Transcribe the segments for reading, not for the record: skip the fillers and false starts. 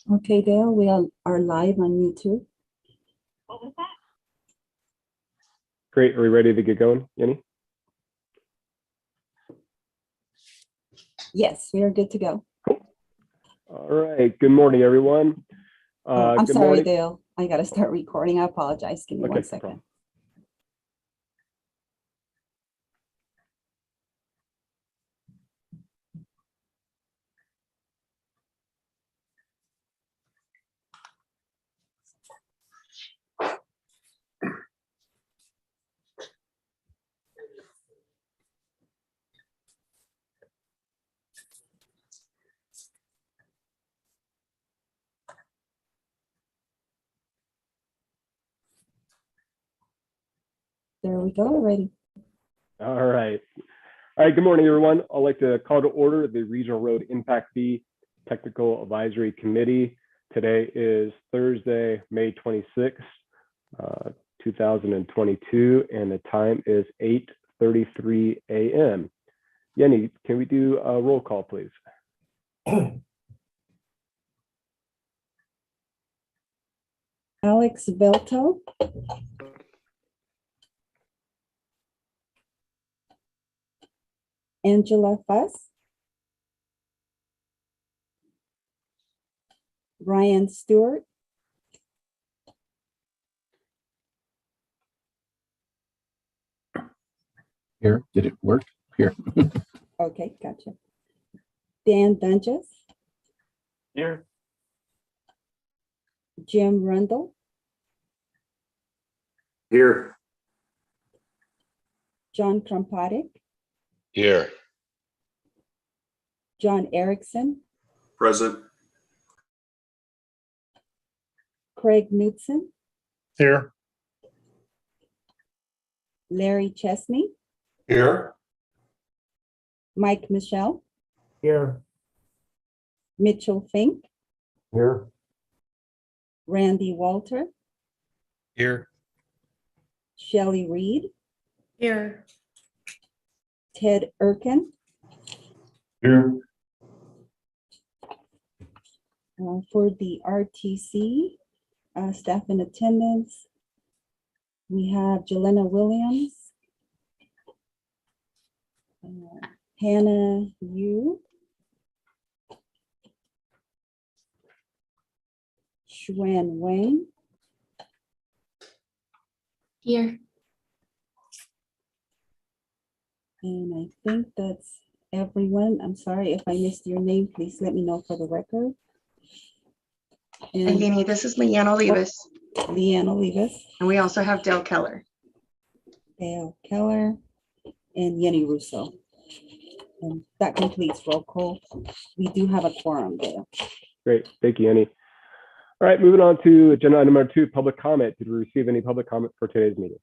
Okay, Dale, we are live on YouTube. What was that? Great. Are we ready to get going, Yenny? Yes, we are good to go. All right. Good morning, everyone. I'm good sorry, morning. Dale. I got to start recording. I apologize. Give me Okay, one no second. problem. There we go already. All right. All right. Good morning, everyone. I'd like to call to order the Regional Road Impact Fee Technical Advisory Committee. Today is Thursday, May 26th, 2022, and the time is 8:33 a.m. Yenny, can we do a roll call, please? Alex Belto. Angela Fuss. Ryan Stewart. Here, did it work? Here. Okay, gotcha. Dan Dunges. Here. Jim Rundle. Here. John Krompatic. Here. John Erickson. Present. Craig Knudsen. Here. Larry Chesney. Here. Mike Michelle. Here. Mitchell Fink. Here. Randy Walter. Here. Shelley Reed. Here. Ted Erkin. Here. For the RTC, staff in attendance, we have Jelena Williams, Hannah Yu, Xuan Wang, Here. and I think that's everyone. I'm sorry if I missed your name. Please let me know for the record. And And Yenny, this is Leanne Olivas, Leanne Olivas, and we also have Dale Keller. Dale Keller, and Yenny Russo. And that completes roll call. We do have a quorum there. Great. Thank you, Yenny. All right. Moving on to agenda item number 2, public comment. Did we receive any public comment for today's meeting?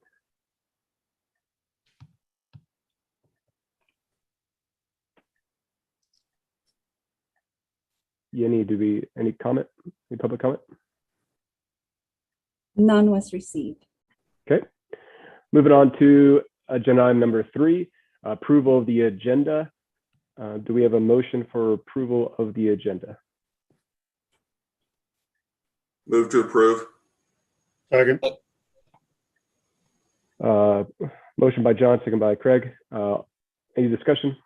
Yenny, any comment? Any public comment? None was received. Okay. Moving on to agenda item number 3, approval of the agenda. Do we have a motion for approval of the agenda? Move to approve. Second. Motion by John, second by Craig. Any discussion?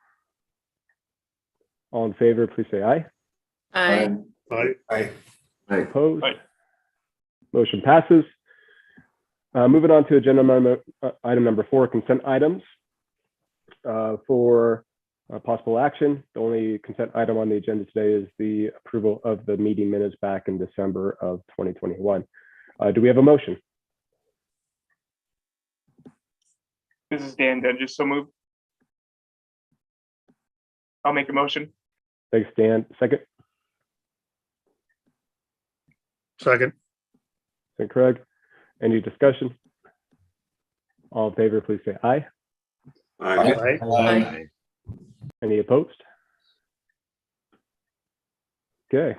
All in favor, please say aye. Aye. Aye. Opposed? Aye. Motion passes. Moving on to agenda item number 4, consent items. For possible action, the only consent item on the agenda today is the approval of the meeting minutes back in December of 2021. Do we have a motion? This is Dan Dunges, so moved. I'll make a motion. Thanks, Dan. Second. Second. Thank Craig. Any discussion? All in favor, please say aye. Aye. Aye. Any opposed? Okay,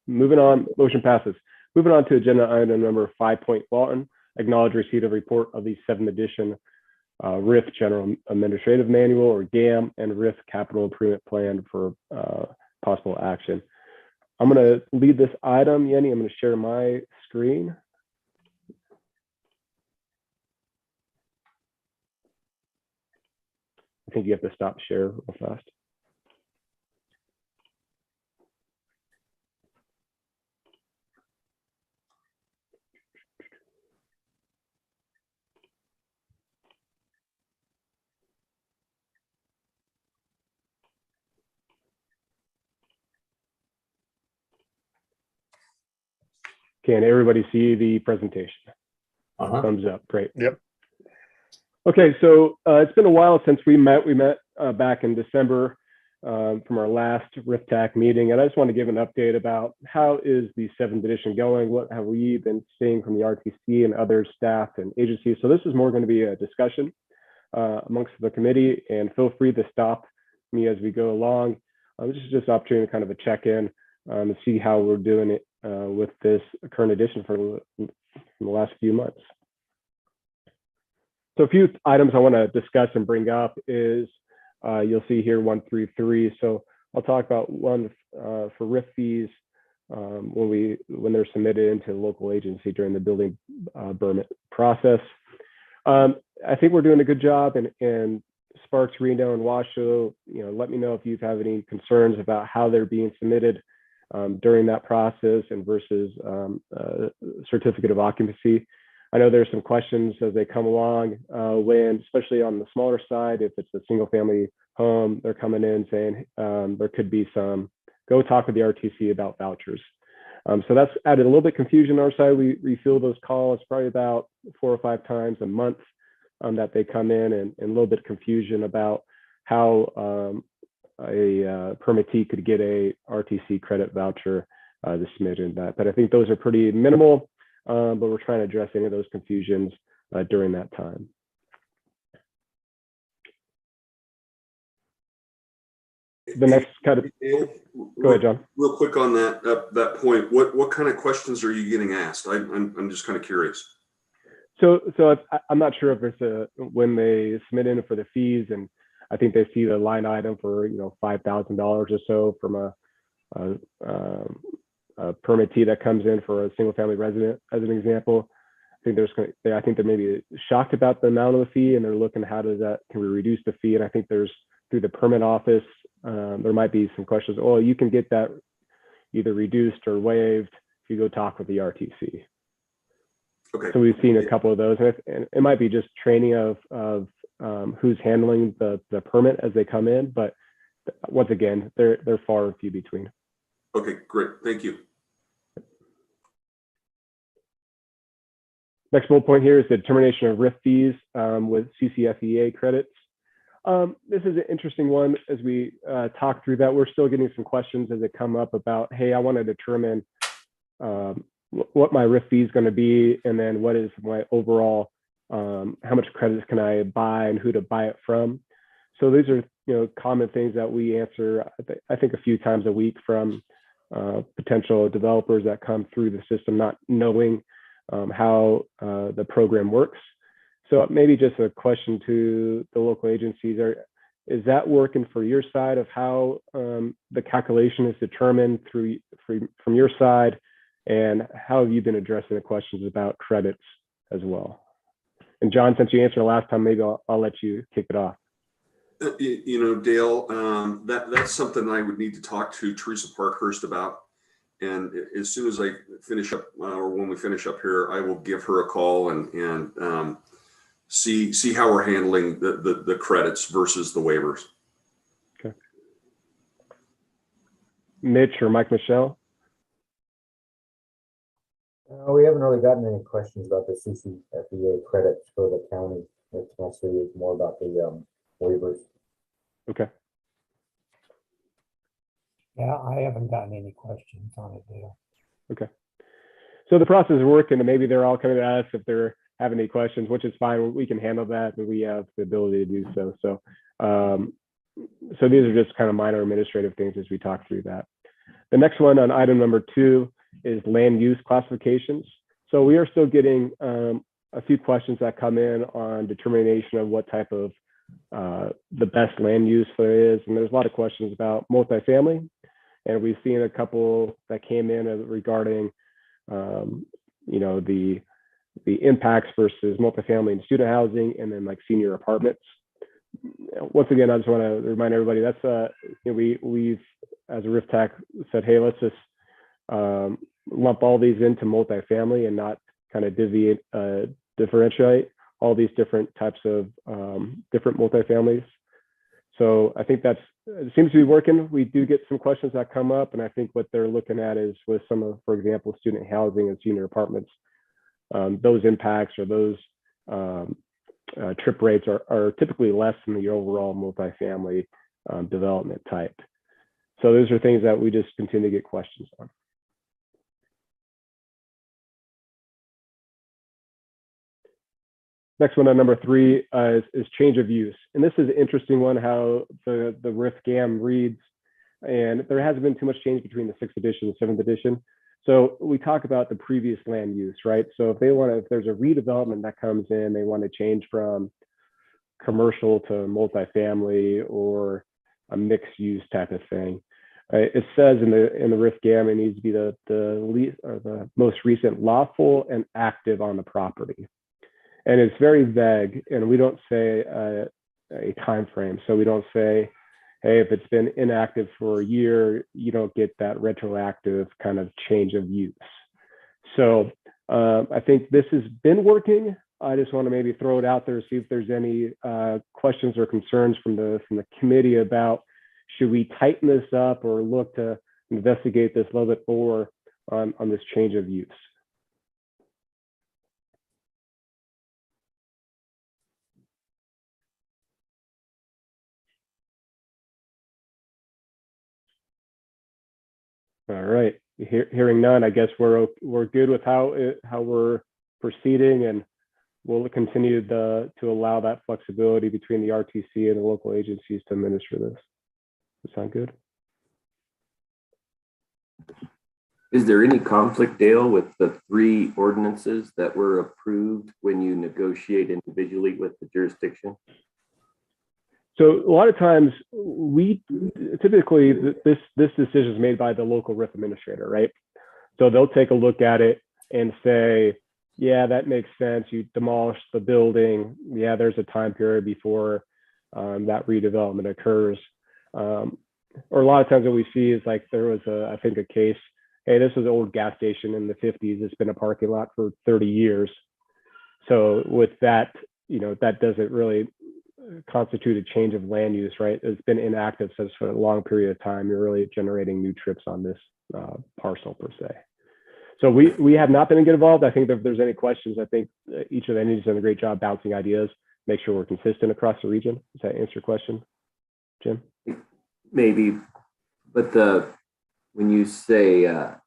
moving on, motion passes. Moving on to agenda item number 5.1, acknowledge receipt of report of the 7th edition RRIF General Administrative Manual, or GAM, and RRIF Capital Improvement Plan for possible action. I'm going to lead this item, Yenny. I'm going to share my screen. I think you have to stop share real fast. Can everybody see the presentation? Thumbs up, great. Yep. Okay, so it's been a while since we met. We met back in December from our last RRIF TAC meeting, and I just want to give an update about how is the 7th edition going, what have we been seeing from the RTC and other staff and agencies. So this is more going to be a discussion amongst the committee, and feel free to stop me as we go along. This is just an opportunity to kind of a check-in and see how we're doing it with this current edition for the last few months. So a few items I want to discuss and bring up is you'll see here 1 through 3. So I'll talk about one for RRIF fees when they're submitted into the local agency during the building permit process. I think we're doing a good job, and Sparks, Reno, and Washoe, let me know if you have any concerns about how they're being submitted during that process and versus certificate of occupancy. I know there's some questions as they come along when, especially on the smaller side, if it's a single family home, they're coming in saying there could be some, go talk with the RTC about vouchers. So that's added a little bit confusion on our side. We refill those calls probably about 4 or 5 times a month that they come in, and a little bit of confusion about how a permittee could get a RTC credit voucher to submit in that. But I think those are pretty minimal, but we're trying to address any of those confusions during that time. The next kind of, go ahead, John. Real quick on that point, what kind of questions are you getting asked? I'm just kind of curious. So I'm not sure if it's when they submit in for the fees, and I think they see the line item for $5,000 or so from a permittee that comes in for a single family resident, as an example. I think they're maybe shocked about the amount of the fee, and they're looking can we reduce the fee? And I think there's through the permit office, there might be some questions. Oh, you can get that either reduced or waived if you go talk with the RTC. Okay. So we've seen a couple of those, and it might be just training of who's handling the permit as they come in, but once again, they're far and few between. Okay, great, thank you. Next bullet point here is the determination of RRIF fees with CCFEA credits. This is an interesting one as we talk through that. We're still getting some questions as they come up about, hey, I want to determine what my RRIF fee is going to be, and then what is my overall, how much credits can I buy and who to buy it from. So these are common things that we answer, I think a few times a week from potential developers that come through the system not knowing how the program works. So maybe just a question to the local agencies, is that working for your side of how the calculation is determined from your side, and how have you been addressing the questions about credits as well? And John, since you answered the last time, maybe I'll let you kick it off. Dale, that's something I would need to talk to Teresa Parkhurst about. And as soon as I finish up, or when we finish up here, I will give her a call and see how we're handling the credits versus the waivers. Okay. Mitch or Mike Michelle? We haven't really gotten any questions about the CCFEA credits for the county. It's mostly more about the waivers. Okay. Yeah, I haven't gotten any questions on it, Dale. Okay. So the process is working, and maybe they're all coming to us if they're having any questions, which is fine. We can handle that, and we have the ability to do so. So these are just kind of minor administrative things as we talk through that. The next one on item number 2 is land use classifications. So we are still getting a few questions that come in on determination of what type of the best land use there is. And there's a lot of questions about multifamily. And we've seen a couple that came in regarding, you know, the impacts versus multifamily and student housing, and then like senior apartments. Once again, I just want to remind everybody that's you know, we've as a RRIF TAC said, hey, let's just lump all these into multifamily and not kind of differentiate all these different types of different multifamilies. So I think it seems to be working. We do get some questions that come up, and I think what they're looking at is with some of, for example, student housing and senior apartments, those impacts or those trip rates are typically less than the overall multifamily development type. So those are things that we just continue to get questions on. Next one on number 3 is change of use. And this is an interesting one, how the RRIF GAM reads. And there hasn't been too much change between the 6th edition and 7th edition. So we talk about the previous land use, right? So if there's a redevelopment that comes in, they want to change from commercial to multifamily or a mixed use type of thing. It says in the RRIF GAM, it needs to be the most recent lawful and active on the property. And it's very vague, and we don't say a time frame. So we don't say, hey, if it's been inactive for a year, you don't get that retroactive kind of change of use. So I think this has been working. I just want to maybe throw it out there, see if there's any questions or concerns from the committee about, should we tighten this up or look to investigate this a little bit more on this change of use? All right, hearing none, I guess we're good with how we're proceeding, and we'll continue to allow that flexibility between the RTC and the local agencies to administer this. Does that sound good? Is there any conflict, Dale, with the 3 ordinances that were approved when you negotiate individually with the jurisdiction? So a lot of times we typically this decision is made by the local RRIF administrator, right? So they'll take a look at it and say, yeah, that makes sense. You demolish the building. Yeah, there's a time period before that redevelopment occurs. Or a lot of times what we see is like there was I think a case, hey, this was an old gas station in the 50s. It's been a parking lot for 30 years. So with that, you know, that doesn't really constitute a change of land use, right? It's been inactive since for a long period of time. You're really generating new trips on this parcel per se. So we have not been get involved. I think that if there's any questions, I think each of the entities done a great job bouncing ideas, make sure we're consistent across the region. Does that answer your question, Jim? Maybe, but when you say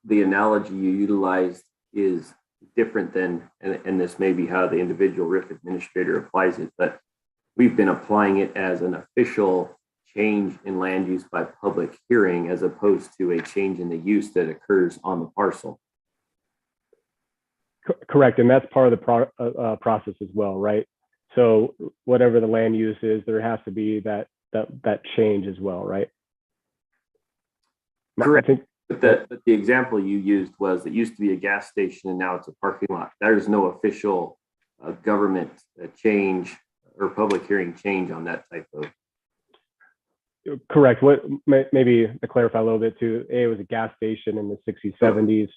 the analogy you utilized is different than, and this may be how the individual RRIF administrator applies it, but we've been applying it as an official change in land use by public hearing, as opposed to a change in the use that occurs on the parcel. Correct, and that's part of the process as well, right? So whatever the land use is, there has to be that change as well, right? Correct. But the example you used was, it used to be a gas station and now it's a parking lot. There's no official government change or public hearing change on that type of. Correct. What maybe to clarify a little bit too, it was a gas station in the 60s, 70s.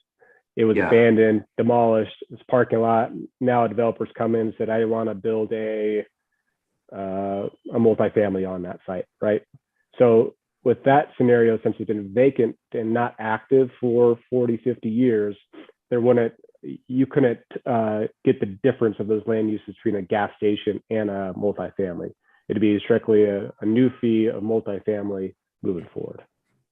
It was abandoned, demolished, it's parking lot. Now developers come in and said, I want to build a multifamily on that site, right? So with that scenario, since it's been vacant and not active for 40, 50 years, you couldn't get the difference of those land uses between a gas station and a multifamily. It'd be strictly a new fee of multifamily moving forward.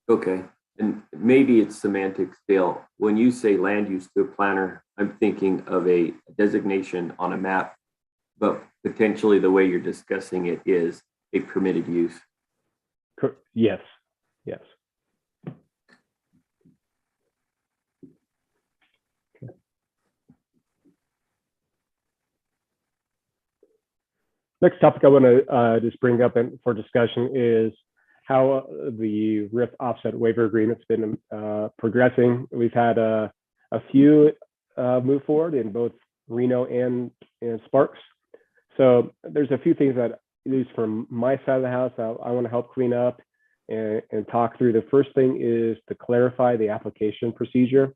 Okay, and maybe it's semantics, Dale. When you say land use to a planner, I'm thinking of a designation on a map, but potentially the way you're discussing it is a permitted use. Yes, yes. Okay. Next topic I want to just bring up for discussion is how the RRIF offset waiver agreement's been progressing. We've had a few move forward in both Reno and Sparks. So there's a few things that, at least from my side of the house, I want to help clean up and talk through. The first thing is to clarify the application procedure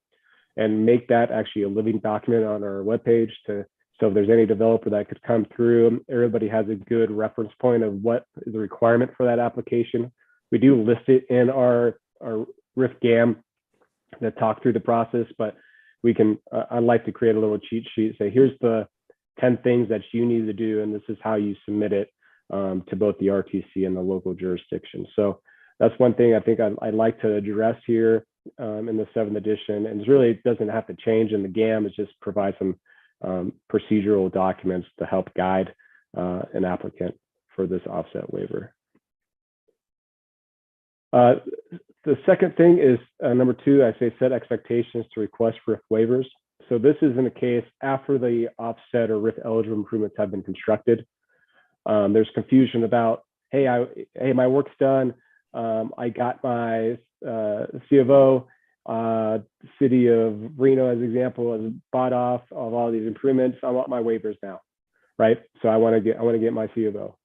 and make that actually a living document on our webpage, so if there's any developer that could come through, everybody has a good reference point of what is the requirement for that application. We do list it in our RRIF GAM that talk through the process, but we can, I'd like to create a little cheat sheet, say, here's the 10 things that you need to do, and this is how you submit it to both the RTC and the local jurisdiction. So that's one thing I think I'd like to address here in the 7th edition. And it really doesn't have to change in the GAM, it's just provide some procedural documents to help guide an applicant for this offset waiver. The second thing is number 2, I say set expectations to request RRIF waivers. So this is in the case after the offset or RRIF eligible improvements have been constructed. There's confusion about, hey, my work's done. I got my C of O. City of Reno, as an example, has bought off of all these improvements. I want my waivers now, right? So I want to get my C of O.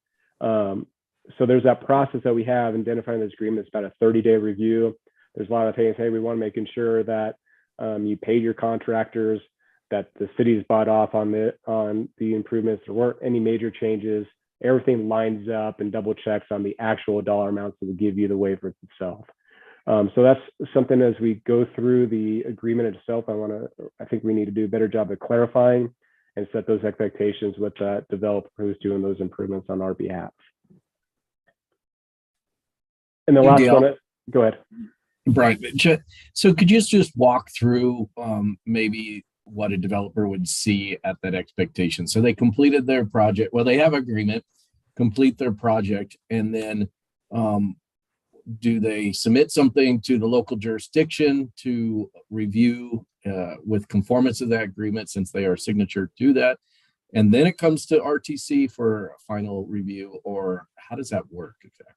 So there's that process that we have identifying this agreement. It's about a 30-day review. There's a lot of things. Hey, we want to make sure that you paid your contractors, that the city's bought off on the improvements. There weren't any major changes. Everything lines up and double checks on the actual dollar amounts that will give you the waiver itself. So that's something as we go through the agreement itself, I think we need to do a better job of clarifying and set those expectations with that developer who's doing those improvements on our behalf. And the last one, go ahead. Brian, so could you just walk through maybe what a developer would see at that expectation? So they completed their project, well, they have agreement, complete their project, and then do they submit something to the local jurisdiction to review with conformance of that agreement, since they are signature to that? And then it comes to RTC for a final review, or how does that work exactly?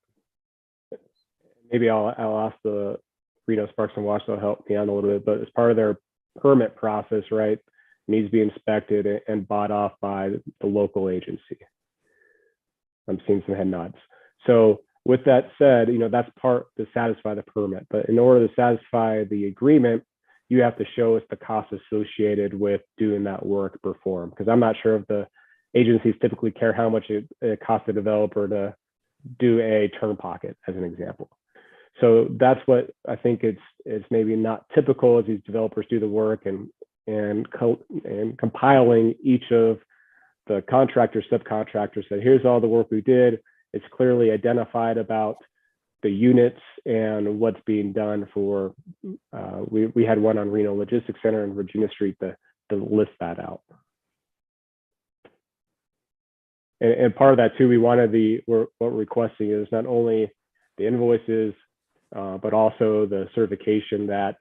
Maybe I'll ask the Reno Sparks and Wash to help me out a little bit, but as part of their permit process, right, it needs to be inspected and bought off by the local agency. I'm seeing some head nods. So with that said, that's part to satisfy the permit, but in order to satisfy the agreement, you have to show us the cost associated with doing that work performed. Because I'm not sure if the agencies typically care how much it costs the developer to do a turn pocket, as an example. So that's what I think it's maybe not typical as these developers do the work and compiling each of the contractors, subcontractors, that here's all the work we did. It's clearly identified about the units and what's being done for, we had one on Reno Logistics Center and Virginia Street to list that out. And part of that too, we wanted what we're requesting is not only the invoices, but also the certification that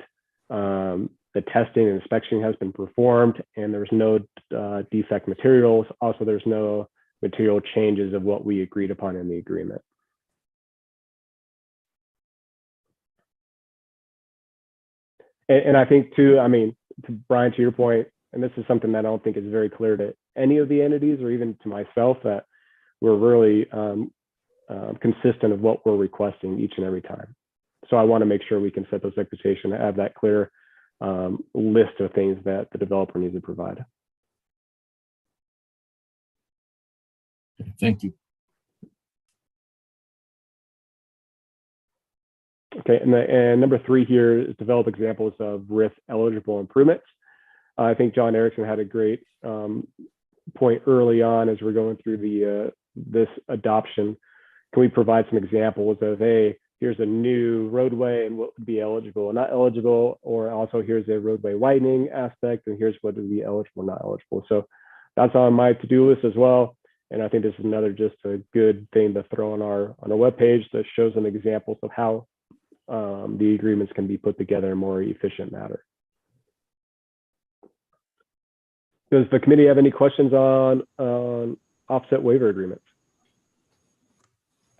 the testing and inspection has been performed and there's no defect materials. Also, there's no material changes of what we agreed upon in the agreement. And I think too, Brian, to your point, and this is something that I don't think is very clear to any of the entities or even to myself, that we're really consistent of what we're requesting each and every time. So I want to make sure we can set those expectations and have that clear list of things that the developer needs to provide. Thank you. Okay, and number 3 here is develop examples of RRIF eligible improvements. I think John Erickson had a great point early on as we're going through this adoption. Can we provide some examples of, hey, here's a new roadway and what would be eligible and not eligible, or also here's a roadway widening aspect and here's what would be eligible and not eligible. So that's on my to-do list as well. And I think this is another just a good thing to throw on our webpage that shows some examples of how the agreements can be put together in a more efficient manner. Does the committee have any questions on offset waiver agreements?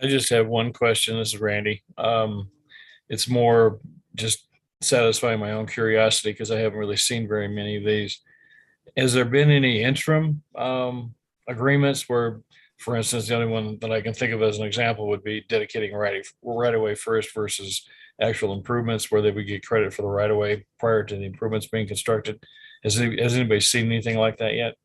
I just have one question. This is Randy. It's more just satisfying my own curiosity because I haven't really seen very many of these. Has there been any interim agreements where, for instance, the only one that I can think of as an example would be dedicating right away first versus actual improvements where they would get credit for the right of way prior to the improvements being constructed? Has anybody seen anything like that yet?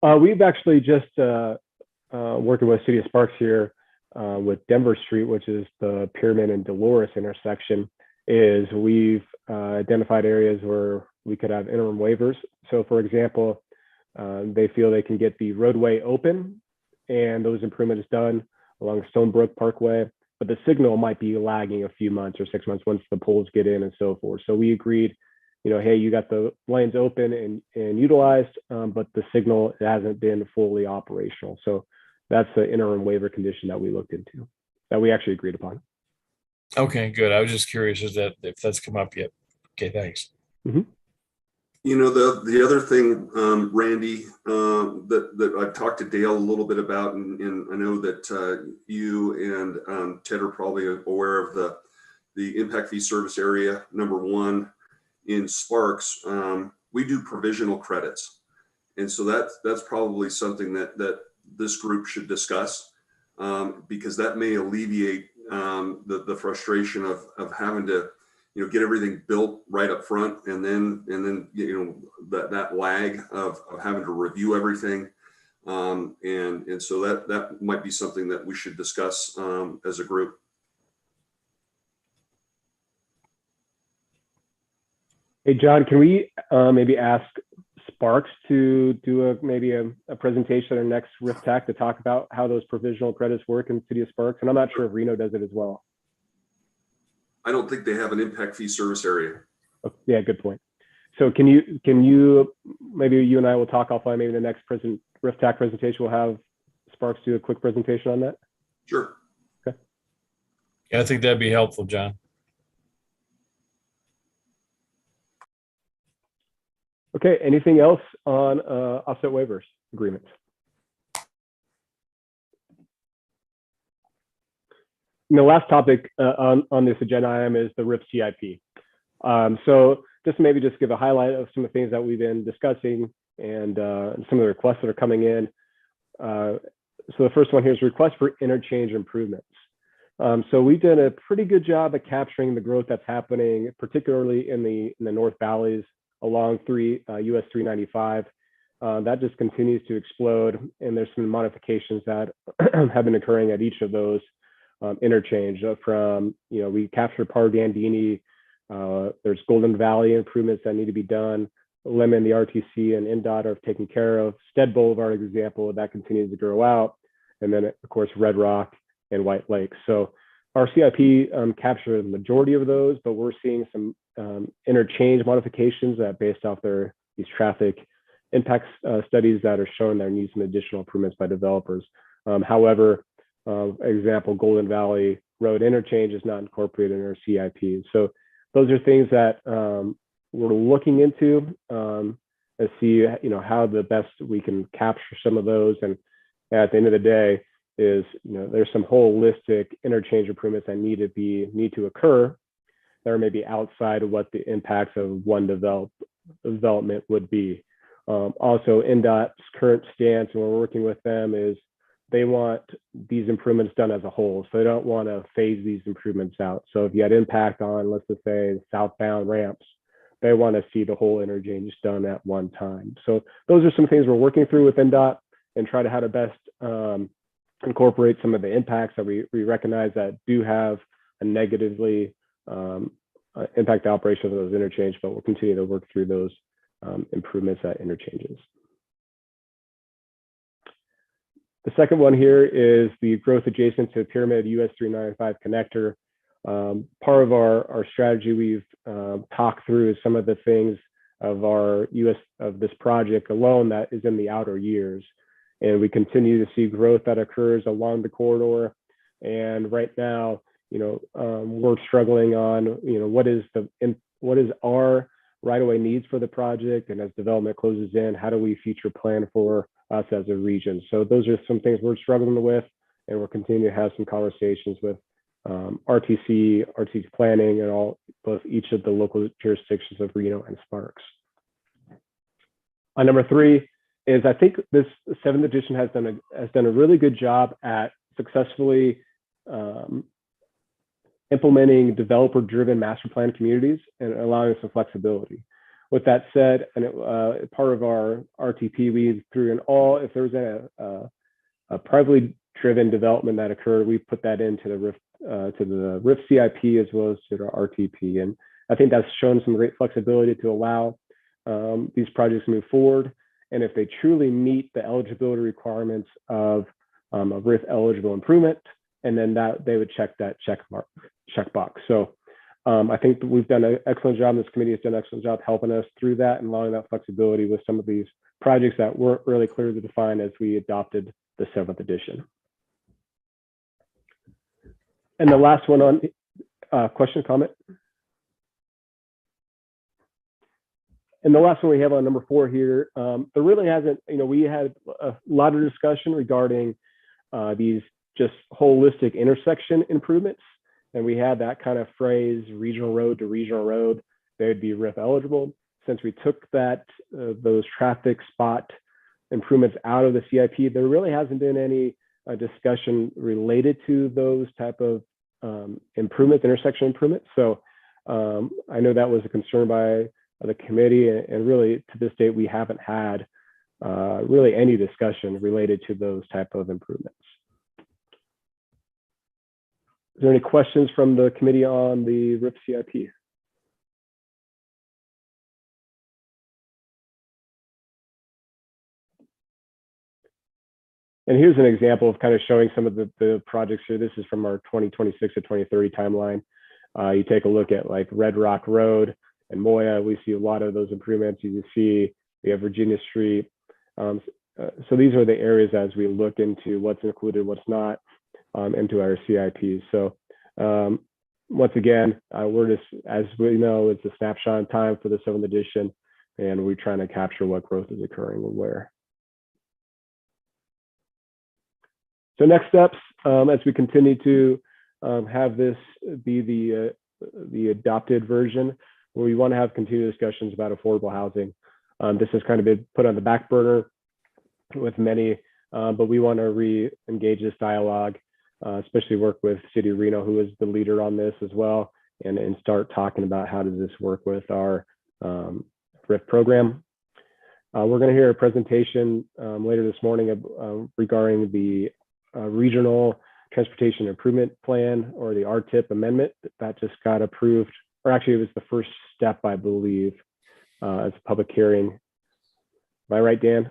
We've actually just working with City of Sparks here with Denver Street, which is the Pyramid and Dolores intersection, is we've identified areas where we could have interim waivers. So for example, they feel they can get the roadway open and those improvements done along Stonebrook Parkway, but the signal might be lagging a few months or 6 months once the poles get in and so forth. So we agreed, hey, you got the lanes open and utilized, but the signal hasn't been fully operational. So that's the interim waiver condition that we looked into, that we actually agreed upon. Okay, good. I was just curious if that's come up yet. Okay, thanks. Mm-hmm. The other thing, Randy, that I've talked to Dale a little bit about, and I know that you and Ted are probably aware of the impact fee service area #1 in Sparks. We do provisional credits, and so that's probably something that this group should discuss, because that may alleviate the frustration of having to get everything built right up front, and then that lag of having to review everything, and so that might be something that we should discuss as a group. Hey John, can we maybe ask Sparks to do maybe a presentation at our next RRIF TAC to talk about how those provisional credits work in the City of Sparks? And I'm not sure if Reno does it as well. I don't think they have an impact fee service area. Oh, yeah, good point. So can you maybe you and I will talk offline, maybe the next RRIF TAC presentation we'll have Sparks do a quick presentation on that? Sure. Okay. Yeah, I think that'd be helpful, John. Okay, anything else on offset waivers agreements? And the last topic on this agenda item is the RRIF CIP. So just give a highlight of some of the things that we've been discussing and some of the requests that are coming in. So the first one here is request for interchange improvements. So we've done a pretty good job of capturing the growth that's happening, particularly in the North Valleys along US 395. That just continues to explode, and there's some modifications that have been occurring at each of those interchange from, we captured Par Dandini, there's Golden Valley improvements that need to be done, Lemon, the RTC and NDOT are taken care of, Stead Boulevard example, that continues to grow out, and then of course Red Rock and White Lake. So our CIP captured the majority of those, but we're seeing some interchange modifications that based off these traffic impacts studies that are showing there need some additional improvements by developers. However, example, Golden Valley Road interchange is not incorporated in our CIP. So those are things that we're looking into to see how the best we can capture some of those. And at the end of the day is there's some holistic interchange improvements that need to occur that are maybe outside of what the impacts of one development would be. Also, NDOT's current stance, and we're working with them, is they want these improvements done as a whole. So they don't want to phase these improvements out. So if you had impact on, let's just say, southbound ramps, they want to see the whole interchange done at one time. So those are some things we're working through with NDOT and try to how to best incorporate some of the impacts that we recognize that do have a negatively impact the operation of those interchange, but we'll continue to work through those improvements at interchanges. The second one here is the growth adjacent to Pyramid US 395 connector. Part of our strategy we've talked through is some of the things of this project alone that is in the outer years. And we continue to see growth that occurs along the corridor. And right now, we're struggling on, what is our right-of-way needs for the project, and as development closes in, how do we future plan for us as a region? So those are some things we're struggling with, and we're continuing to have some conversations with RTC planning, and both each of the local jurisdictions of Reno and Sparks. On number 3 is, I think this 7th edition has done a really good job at successfully implementing developer-driven master plan communities and allowing some flexibility. With that said, and part of our RTP, we threw in if there was a privately driven development that occurred, we put that into the RRIF CIP as well as to the RTP. And I think that's shown some great flexibility to allow these projects to move forward. And if they truly meet the eligibility requirements of a RRIF eligible improvement, and then that they would check that checkbox. So I think we've done an excellent job. This committee has done an excellent job helping us through that and allowing that flexibility with some of these projects that weren't really clearly defined as we adopted the 7th edition. And the last one on question, comment. And the last one we have on number 4 here, there really hasn't, we had a lot of discussion regarding these just holistic intersection improvements. And we had that kind of phrase, regional road to regional road, they would be RRIF eligible. Since we took those traffic spot improvements out of the CIP, there really hasn't been any discussion related to those type of improvements, intersection improvements. So I know that was a concern by the committee, and really to this date, we haven't had really any discussion related to those type of improvements. Is there any questions from the committee on the RRIF CIP? And here's an example of kind of showing some of the projects here. This is from our 2026 to 2030 timeline. You take a look at like Red Rock Road and Moya, we see a lot of those improvements. You can see we have Virginia Street. So these are the areas as we look into what's included, what's not into our CIPs. So once again, we're just, as we know, it's a snapshot in time for the 7th edition, and we're trying to capture what growth is occurring and where. So next steps, as we continue to have this be the adopted version, where we want to have continued discussions about affordable housing. This has kind of been put on the back burner with many, but we want to re-engage this dialogue, especially work with City of Reno, who is the leader on this as well, and start talking about how does this work with our RRIF program. We're going to hear a presentation later this morning regarding the Regional Transportation Improvement Plan, or the RTIP amendment that just got approved, or actually it was the first step, I believe, as a public hearing. Am I right, Dan?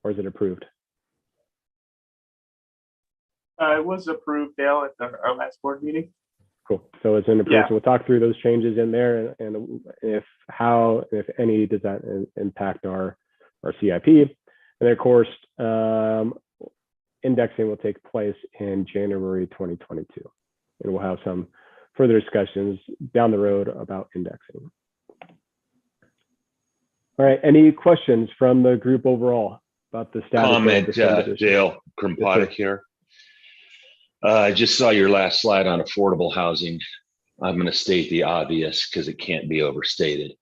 Or is it approved? It was approved, Dale, at our last board meeting. Cool. So it's in approved. Yeah. So we'll talk through those changes in there, and if any, does that impact our CIP. And then, of course, indexing will take place in January 2022. And we'll have some further discussions down the road about indexing. All right, any questions from the group overall about the status? Comment, Dale Krumpatek here. I just saw your last slide on affordable housing. I'm going to state the obvious because it can't be overstated.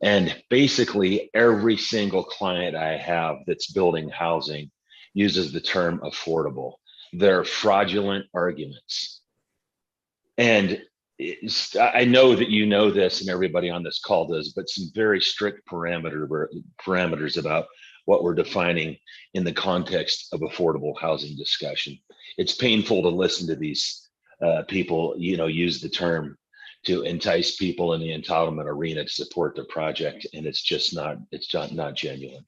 And basically every single client I have that's building housing uses the term affordable. They're fraudulent arguments. And I know that you know this, and everybody on this call does, but some very strict parameters about what we're defining in the context of affordable housing discussion. It's painful to listen to these people, use the term to entice people in the entitlement arena to support their project, and it's just not genuine.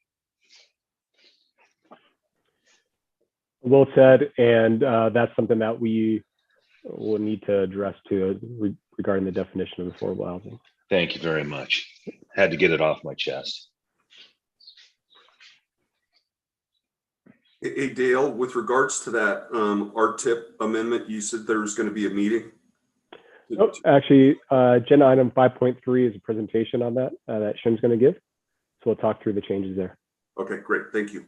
Well said, and that's something that we will need to address too, regarding the definition of affordable housing. Thank you very much. Had to get it off my chest. Hey, Dale, with regards to that RTIP amendment, you said there was going to be a meeting? Oh, actually, agenda item 5.3 is a presentation on that that Shin's going to give. So we'll talk through the changes there. Okay, great. Thank you.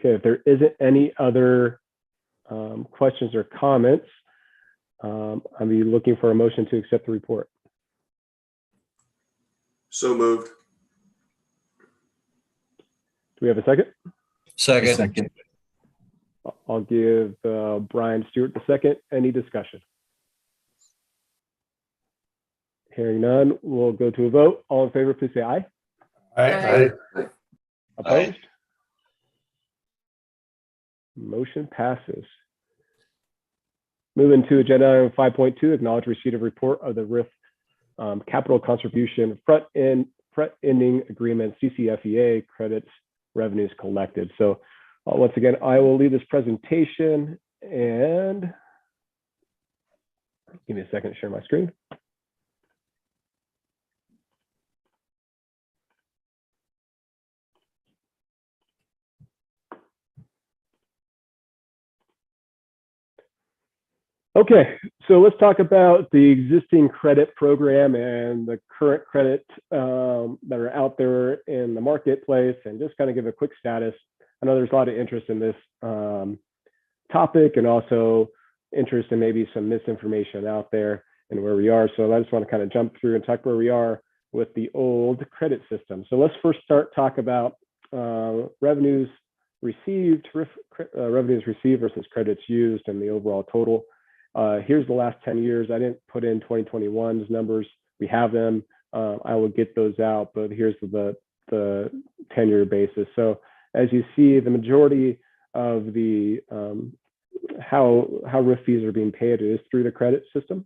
Okay, if there isn't any other questions or comments, I'll be looking for a motion to accept the report. So moved. Do we have a second? Second. I'll give Brian Stewart the second. Any discussion? Hearing none, we'll go to a vote. All in favor, please say aye. Aye. Opposed? Motion passes. Moving to agenda item 5.2, acknowledge receipt of report of the RRIF capital contribution front-ending agreement CCFEA credits revenues collected. So once again, I will lead this presentation and give me a second to share my screen. Okay, so let's talk about the existing credit program and the current credit that are out there in the marketplace, and just kind of give a quick status. I know there's a lot of interest in this topic, and also interest in maybe some misinformation out there and where we are. So I just want to kind of jump through and talk where we are with the old credit system. So let's first talk about revenues received, revenues received versus credits used, and the overall total. Here's the last 10 years. I didn't put in 2021's numbers. We have them. I will get those out, but here's the 10-year basis. So as you see, the majority of the how RRIF fees are being paid is through the credit system.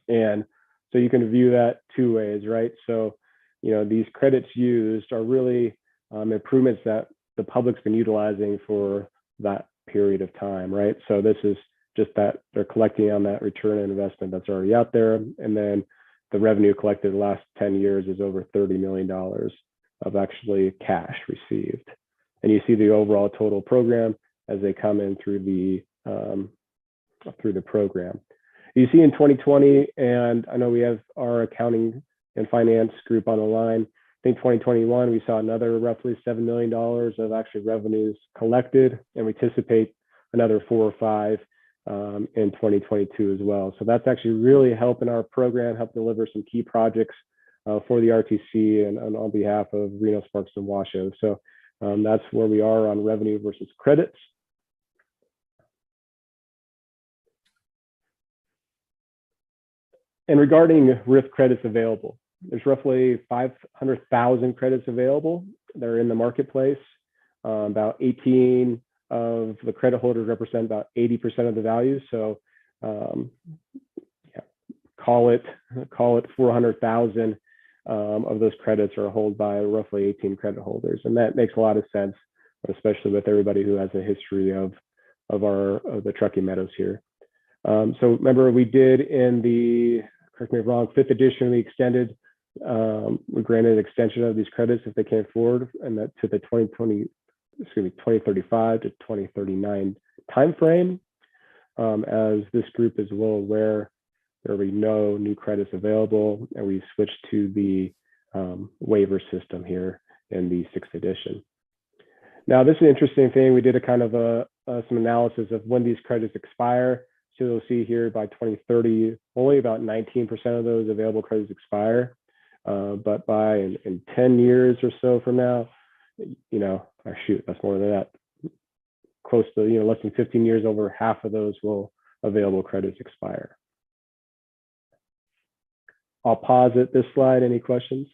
And so you can view that two ways, right? So, you know, these credits used are really improvements that the public's been utilizing for that period of time, right? So this is just that they're collecting on that return on investment that's already out there. And then the revenue collected the last 10 years is over $30 million of actually cash received. And you see the overall total program as they come in through the program. You see in 2020, and I know we have our accounting and finance group on the line. I think 2021, we saw another roughly $7 million of actually revenues collected, and we anticipate another 4 or 5 in 2022 as well. So that's actually really helping our program, help deliver some key projects for the RTC and on behalf of Reno, Sparks, and Washoe. So that's where we are on revenue versus credits. And regarding RRIF credits available, there's roughly 500,000 credits available. They're in the marketplace. About 18 of the credit holders represent about 80% of the value. So yeah, call it 400,000 of those credits are held by roughly 18 credit holders. And that makes a lot of sense, especially with everybody who has a history of the Truckee Meadows here. So remember, we did in the, correct me if I'm wrong, 5th edition, we extended, we granted extension of these credits if they came forward, and that to the 2035 to 2039 timeframe. As this group is well aware, there will be no new credits available, and we switched to the waiver system here in the 6th edition. Now, this is an interesting thing. We did a kind of some analysis of when these credits expire. So you'll see here by 2030, only about 19% of those available credits expire. But by in 10 years or so from now, you know, or shoot, that's more than that. Close to, you know, less than 15 years, over half of those available credits expire. I'll pause at this slide. Any questions?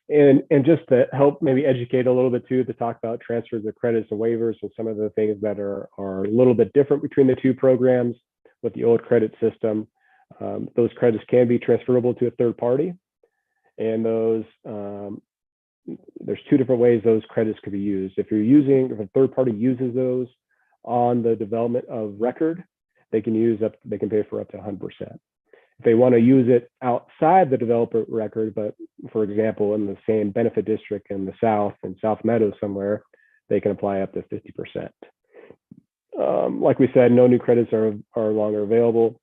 And just to help maybe educate a little bit too, to talk about transfers of credits and waivers and some of the things that are a little bit different between the two programs. With the old credit system, those credits can be transferable to a third party, and those there's 2 different ways those credits could be used. If a third party uses those on the development of record, they can pay for up to 100%. If they want to use it outside the developer record, but for example, in the same benefit district in the South, in South Meadows somewhere, they can apply up to 50%. Like we said, no new credits are longer available.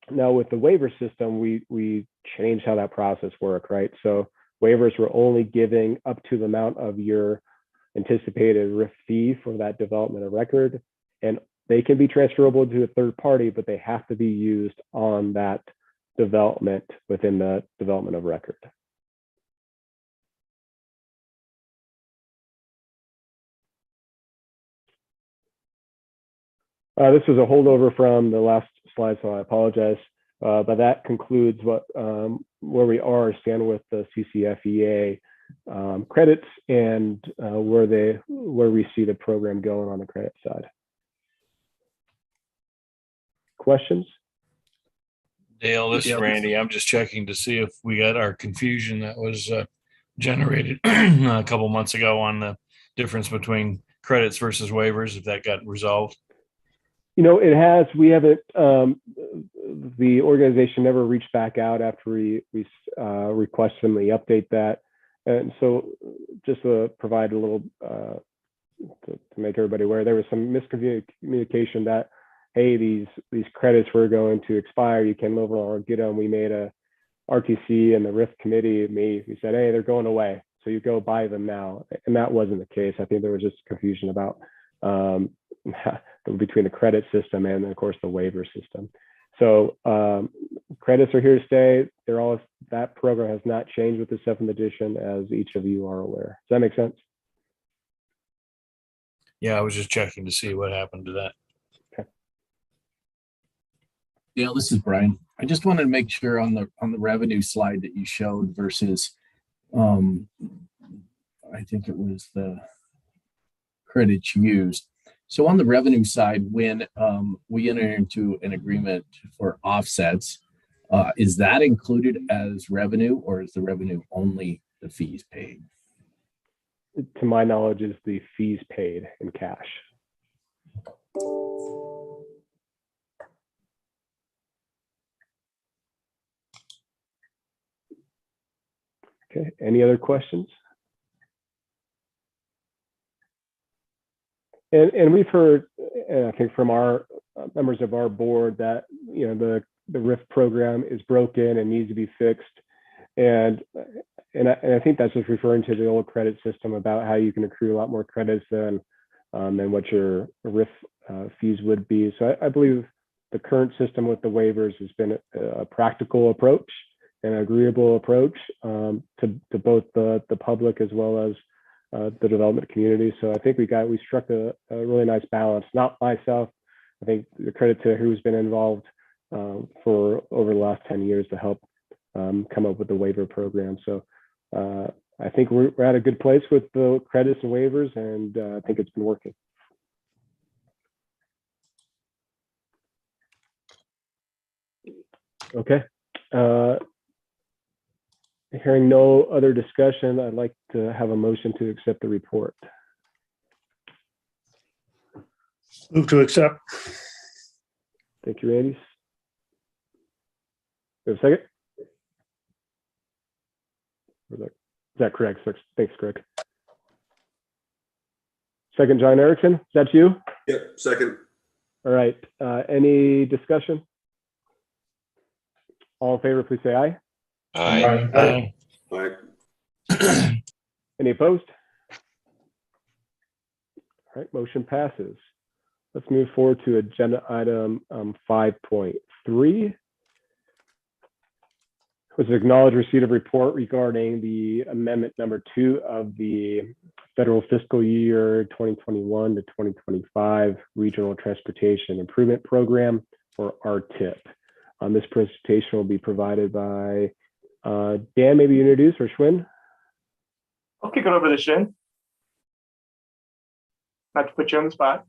Now with the waiver system, we changed how that process worked, right? So waivers were only giving up to the amount of your anticipated RIF fee for that development of record, and they can be transferable to a third party, but they have to be used on that development within the development of record. This was a holdover from the last slide, so I apologize. But that concludes what where we are stand with the CCFEA credits and where we see the program going on the credit side. Questions? Dale, this is Randy. I'm just checking to see if we got our confusion that was generated a couple months ago on the difference between credits versus waivers, if that got resolved. You know, it has. We haven't. The organization never reached back out after we requested them to update that, and so just to provide a little to make everybody aware, there was some miscommunication that hey, these credits were going to expire. You can no longer get them. We made a RTC and the RIF committee. We said, hey, they're going away, so you go buy them now, and that wasn't the case. I think there was just confusion about between the credit system and of course the waiver system. So credits are here to stay. That program has not changed with the 7th edition, as each of you are aware. Does that make sense? Yeah, I was just checking to see what happened to that. Okay. Dale, this is Brian. I just wanted to make sure on the revenue slide that you showed versus I think it was the credits used. So on the revenue side, when we enter into an agreement for offsets, is that included as revenue, or is the revenue only the fees paid? To my knowledge, is the fees paid in cash. Okay, any other questions? And we've heard, I think from our members of our board, that the RIF program is broken and needs to be fixed, and I think that's just referring to the old credit system about how you can accrue a lot more credits than what your RIF fees would be. So I believe the current system with the waivers has been a practical approach, an agreeable approach to both the public as well as the development community. So I think we struck a really nice balance. Not myself. I think the credit to who's been involved for over the last 10 years to help come up with the waiver program. So I think we're at a good place with the credits and waivers, and I think it's been working. Okay. Hearing no other discussion, I'd like to have a motion to accept the report. Move to accept. Thank you, Randy. We have a second? Is that correct? Thanks, Greg. Second, John Erickson, is that you? Yep, second. All right, any discussion? All in favor, please say aye. Aye. Aye. Any opposed? All right, motion passes. Let's move forward to agenda item 5.3. Was acknowledge receipt of report regarding the amendment number 2 of the federal fiscal year 2021 to 2025 Regional Transportation Improvement Program, or RTIP. This presentation will be provided by Dan, maybe you introduce, or Schwinn? I'll kick it over to Shin. Not to put you on the spot.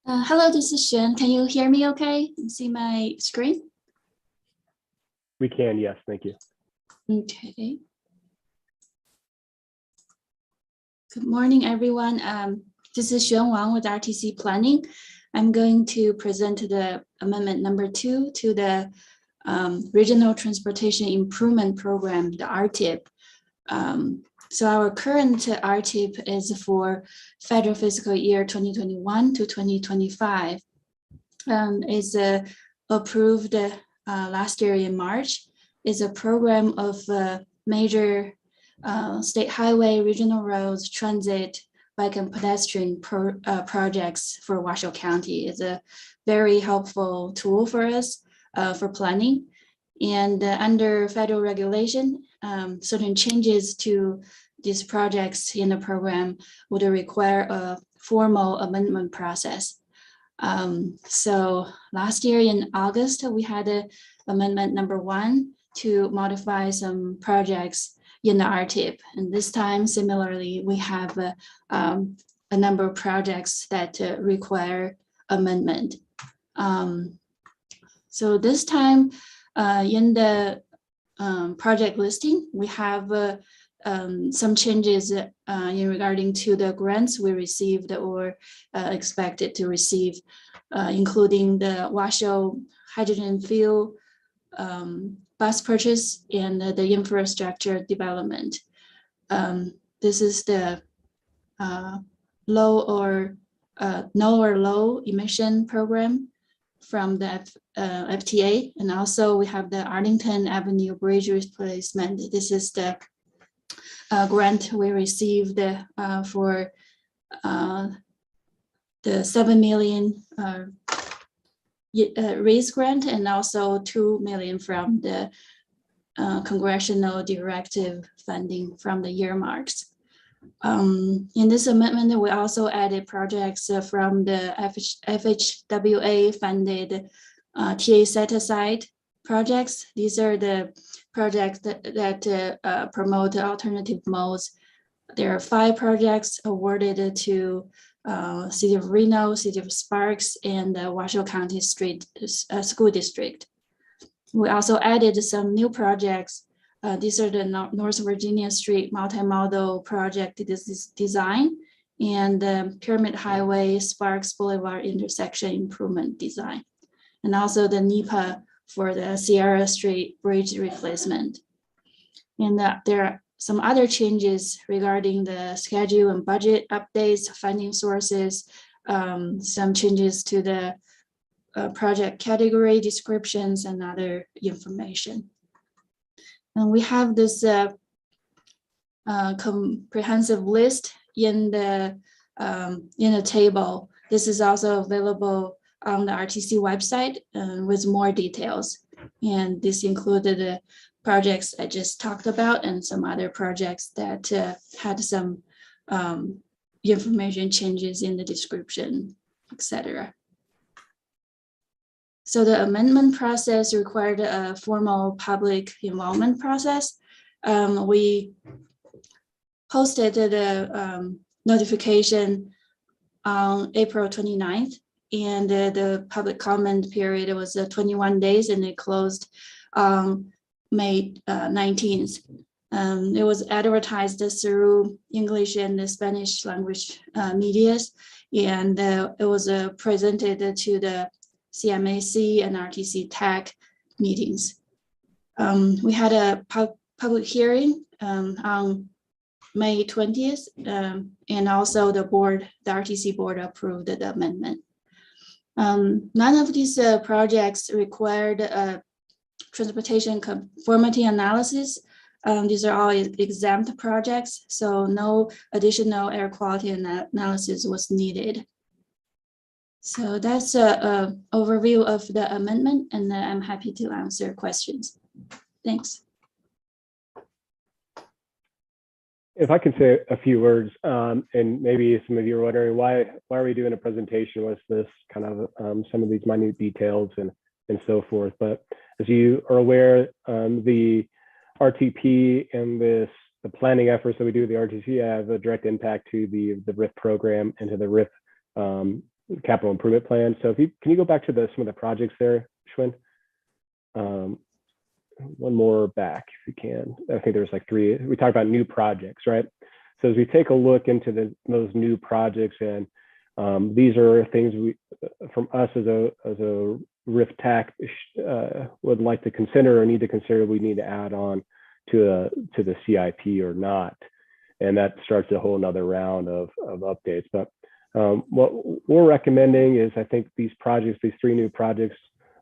Hello, this is Shin. Can you hear me okay? You see my screen? We can, yes, thank you. Okay. Good morning, everyone. This is Xuan Wang with RTC Planning. I'm going to present the amendment number 2 to the Regional Transportation Improvement Program, the RTIP. So our current RTIP is for federal fiscal year 2021 to 2025. It's approved last year in March is a program of major state highway, regional roads, transit, bike and pedestrian projects for Washoe County. It's a very helpful tool for us for planning. And under federal regulation, certain changes to these projects in the program would require a formal amendment process. So last year in August, we had amendment number 1 to modify some projects in the RTIP. And this time, similarly, we have a number of projects that require amendment. So this time in the project listing, we have some changes in regarding to the grants we received or expected to receive, including the Washoe hydrogen fuel bus purchase and the infrastructure development. This is the low or low emission program from the FTA, and also we have the Arlington Avenue Bridge replacement. This is the grant we received for the 7 million RRIF grant, and also 2 million from the congressional directive funding from the earmarks. In this amendment, we also added projects from the FHWA funded TA set aside projects. These are the projects that promote alternative modes. There are 5 projects awarded to City of Reno, City of Sparks, and the Washoe County School District. We also added some new projects. These are the North Virginia Street multimodal project design and the Pyramid Highway Sparks Boulevard intersection improvement design, and also the NEPA for the Sierra Street Bridge replacement. And there are some other changes regarding the schedule and budget updates, funding sources, some changes to the project category descriptions and other information. And we have this comprehensive list in the table. This is also available on the RTC website with more details. And this included the projects I just talked about and some other projects that had some information changes in the description, etc. So the amendment process required a formal public involvement process. We posted the notification on April 29th, and the public comment period was 21 days, and it closed May 19th. It was advertised through English and the Spanish language medias, and it was presented to the CMAC and RTC TAC meetings. We had a public hearing on May 20th, and also the RTC board approved the amendment. None of these projects required a transportation conformity analysis. These are all exempt projects, so no additional air quality analysis was needed. So that's an overview of the amendment, and I'm happy to answer questions. Thanks. If I can say a few words, and maybe some of you are wondering why are we doing a presentation with this kind of some of these minute details and so forth. But as you are aware, the RTP and the planning efforts that we do with the RTC have a direct impact to the RRIF program and to the RRIF capital improvement plan. So can you go back to some of the projects there, Schwinn? One more back if you can. I think there's like 3. We talked about new projects, right? So as we take a look into those new projects, and these are things from us as a RRIF TAC would like to consider or need to consider we need to add on to the CIP or not. And that starts a whole nother round of updates. But what we're recommending is, I think these 3 new projects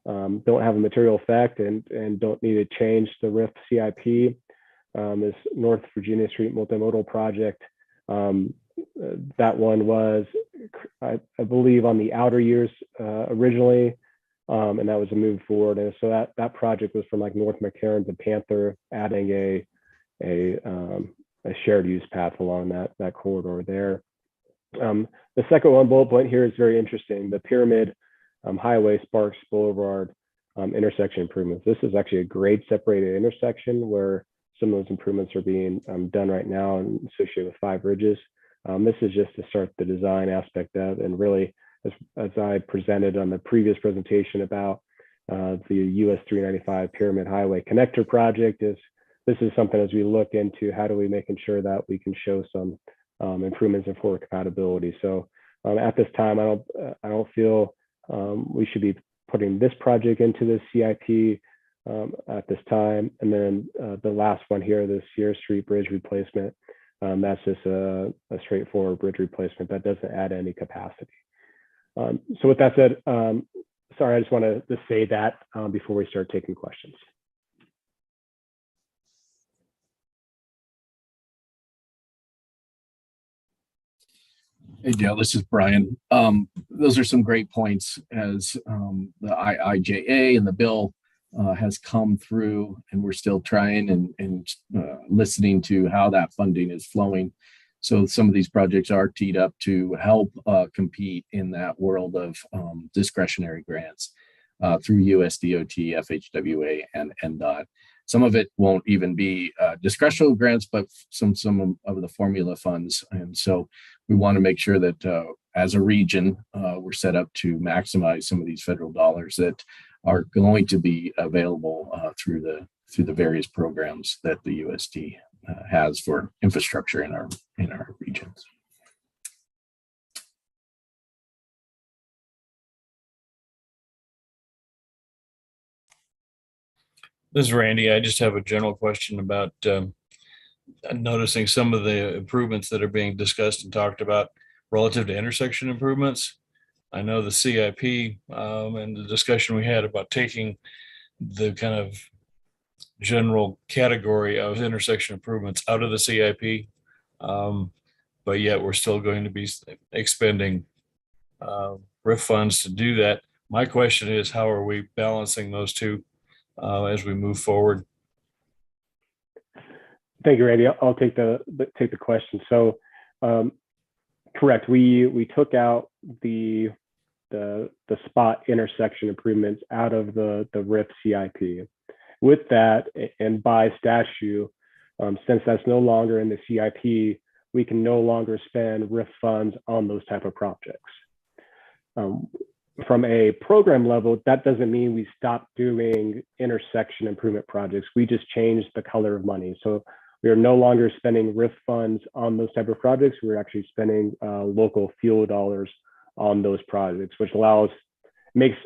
don't have a material effect and don't need to change the RIF CIP is North Virginia Street Multimodal Project. That one was, I believe, on the outer years originally, and that was a move forward. And so that project was from like North McCarran to Panther, adding a shared use path along that corridor there. The second one bullet point here is very interesting. The Pyramid Highway Sparks Boulevard intersection improvements. This is actually a grade separated intersection where some of those improvements are being done right now and associated with 5 ridges. This is just to start the design aspect of, and really, as I presented on the previous presentation about the US 395 Pyramid Highway Connector project, this is something as we look into how do we making sure that we can show some improvements in forward compatibility. So at this time, I don't feel we should be putting this project into the CIP at this time. And then the last one here, the Sierra Street Bridge replacement, that's just a straightforward bridge replacement that doesn't add any capacity. So with that said, sorry, I just want to say that before we start taking questions. Hey, Dale, this is Brian. Those are some great points as the IIJA and the bill has come through, and we're still trying and listening to how that funding is flowing. So some of these projects are teed up to help compete in that world of discretionary grants through USDOT, FHWA, and NDOT. Some of it won't even be discretionary grants, but some of the formula funds. And so we want to make sure that as a region, we're set up to maximize some of these federal dollars that are going to be available through the various programs that the USD has for infrastructure in our regions. This is Randy. I just have a general question about noticing some of the improvements that are being discussed and talked about relative to intersection improvements. I know the CIP and the discussion we had about taking the kind of general category of intersection improvements out of the CIP, but yet we're still going to be expending RRIF funds to do that. My question is, how are we balancing those two as we move forward? Thank you, Randy. I'll take the question. So, correct. We took out the spot intersection improvements out of the RRIF CIP. With that, and by statute, since that's no longer in the CIP, we can no longer spend RRIF funds on those type of projects. From a program level, that doesn't mean we stop doing intersection improvement projects. We just changed the color of money. So we are no longer spending RRIF funds on those type of projects. We're actually spending local fuel dollars on those projects, which makes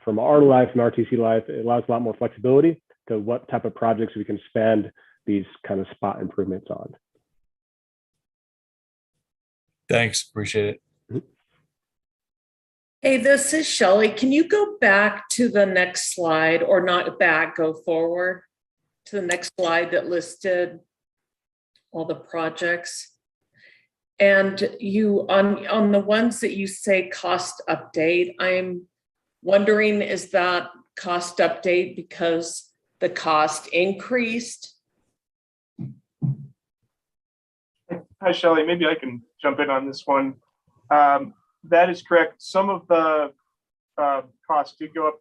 from our life and RTC life, it allows a lot more flexibility to what type of projects we can spend these kind of spot improvements on. Thanks, appreciate it. Hey, this is Shelley. Can you go back to the next slide, or not back, go forward to the next slide that listed all the projects? And you, on the ones that you say cost update, I'm wondering, is that cost update because the cost increased? Hi, Shelley. Maybe I can jump in on this one. That is correct. Some of the costs did go up.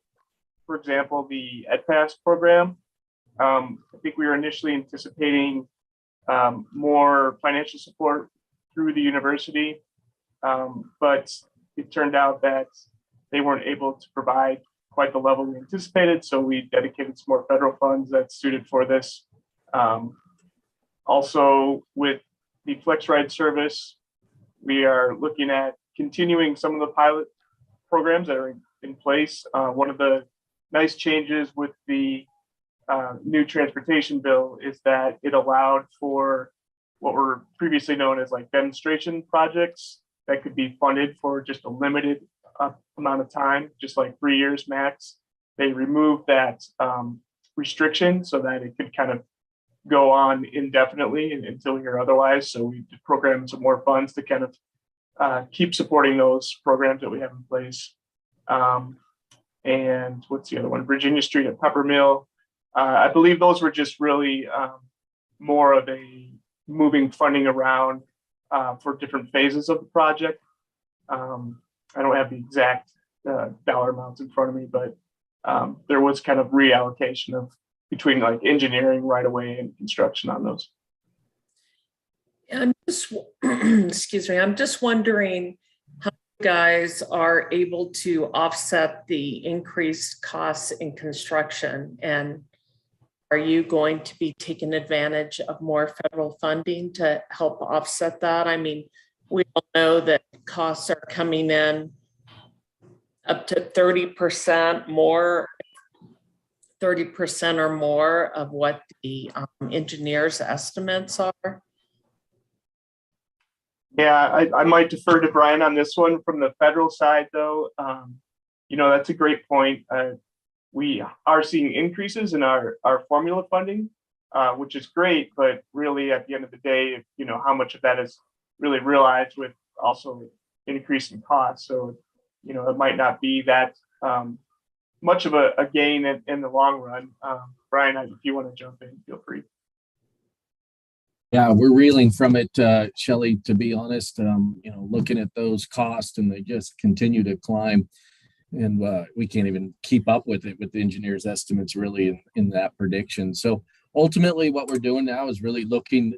For example, the EdPass program. I think we were initially anticipating more financial support through the university, but it turned out that they weren't able to provide quite the level we anticipated, so we dedicated some more federal funds that's suited for this. Also, with the Flex Ride service, we are looking at continuing some of the pilot programs that are in place. One of the nice changes with the new transportation bill is that it allowed for what were previously known as like demonstration projects that could be funded for just a limited amount of time, just like 3 years max. They removed that restriction so that it could kind of go on indefinitely until we hear otherwise. So we programmed some more funds to kind of keep supporting those programs that we have in place. And what's the other one? Virginia Street at Peppermill. I believe those were just really more of a moving funding around for different phases of the project. I don't have the exact dollar amounts in front of me, but there was kind of reallocation of between like engineering right away and construction on those. I'm just, excuse me, I'm just wondering how you guys are able to offset the increased costs in construction, and are you going to be taking advantage of more federal funding to help offset that? I mean, we all know that costs are coming in up to 30% more, 30% or more of what the engineers' estimates are. Yeah, I might defer to Brian on this one. From the federal side, though, that's a great point. We are seeing increases in our formula funding, which is great, but really at the end of the day, how much of that is really realized with also increase in costs. So, it might not be that much of a gain in the long run. Brian, if you want to jump in, feel free. Yeah, we're reeling from it, Shelley, to be honest, looking at those costs, and they just continue to climb, and we can't even keep up with it with the engineers' estimates really in that prediction. So ultimately what we're doing now is really looking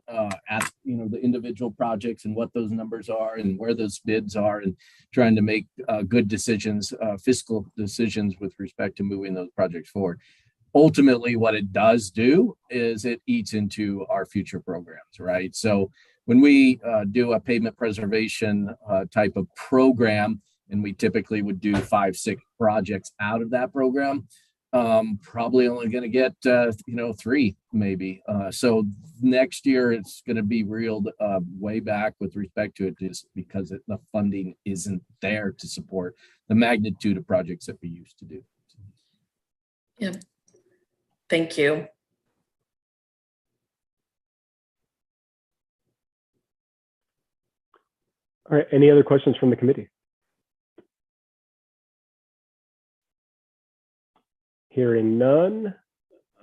at, the individual projects and what those numbers are and where those bids are, and trying to make good decisions, fiscal decisions with respect to moving those projects forward. Ultimately, what it does do is it eats into our future programs, right? So when we do a pavement preservation type of program, and we typically would do 5-6 projects out of that program, probably only going to get 3 maybe. So next year it's going to be reeled way back with respect to it, just because the funding isn't there to support the magnitude of projects that we used to do. Yeah. Thank you. All right, any other questions from the committee? Hearing none,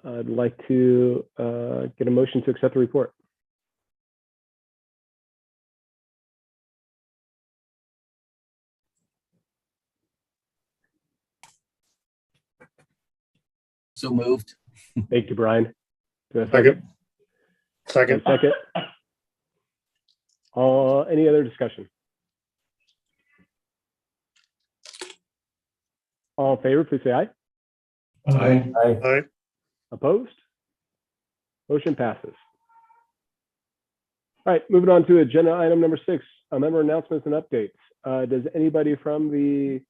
I'd like to get a motion to accept the report. So moved. Thank you, Brian. Do I have a Second. second? Second. Any other discussion? All in favor, please say aye. Aye. Aye. Aye. Opposed? Motion passes. All right, moving on to agenda item number 6, member announcements and updates. Does anybody from the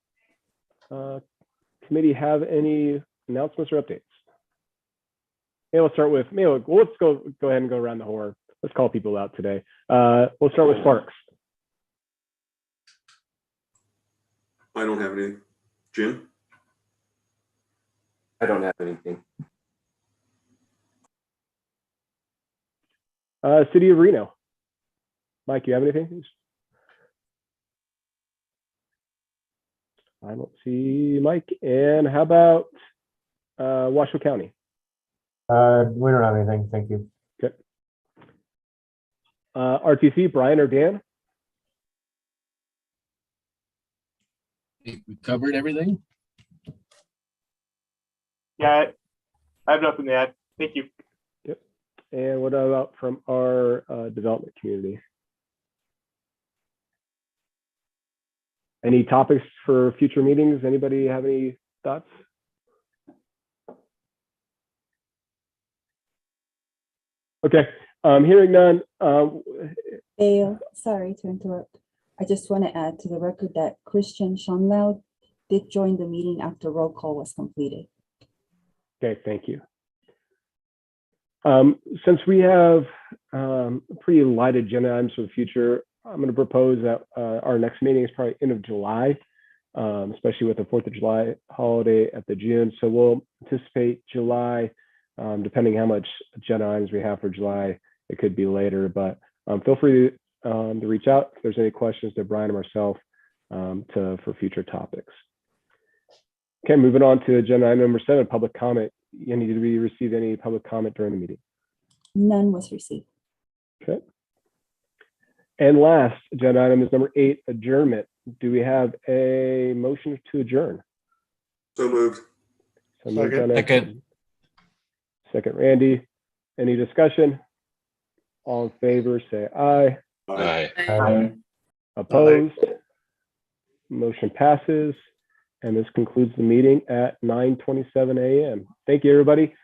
committee have any announcements or updates? We'll start with, let's go ahead and go around the horn. Let's call people out today. We'll start with Sparks. I don't have any. Jim? I don't have anything. City of Reno. Mike, you have anything? I don't see Mike. And how about Washoe County? We don't have anything, thank you. Okay. RTC, Brian or Dan? We covered everything. Yeah, I have nothing to add. Thank you. Yep. And what about from our development community? Any topics for future meetings? Anybody have any thoughts? Okay, hearing none. Dale, sorry to interrupt. I just want to add to the record that Christian Schonlau did join the meeting after roll call was completed. Okay, thank you. Since we have a pretty light agenda items for the future, I'm going to propose that our next meeting is probably end of July. especially with the 4th of July holiday at the June. So we'll anticipate July, depending how much agenda items we have for July, it could be later, but feel free to reach out if there's any questions to Brian or myself for future topics. Okay, moving on to agenda item number 7, public comment. Did we receive any public comment during the meeting? None was received. Okay. And last agenda item is number 8, adjournment. Do we have a motion to adjourn? So moved. So moved on Second. Second, Randy. Any discussion? All in favor, say aye. Aye. Opposed? Motion passes. And this concludes the meeting at 9:27 a.m. Thank you, everybody.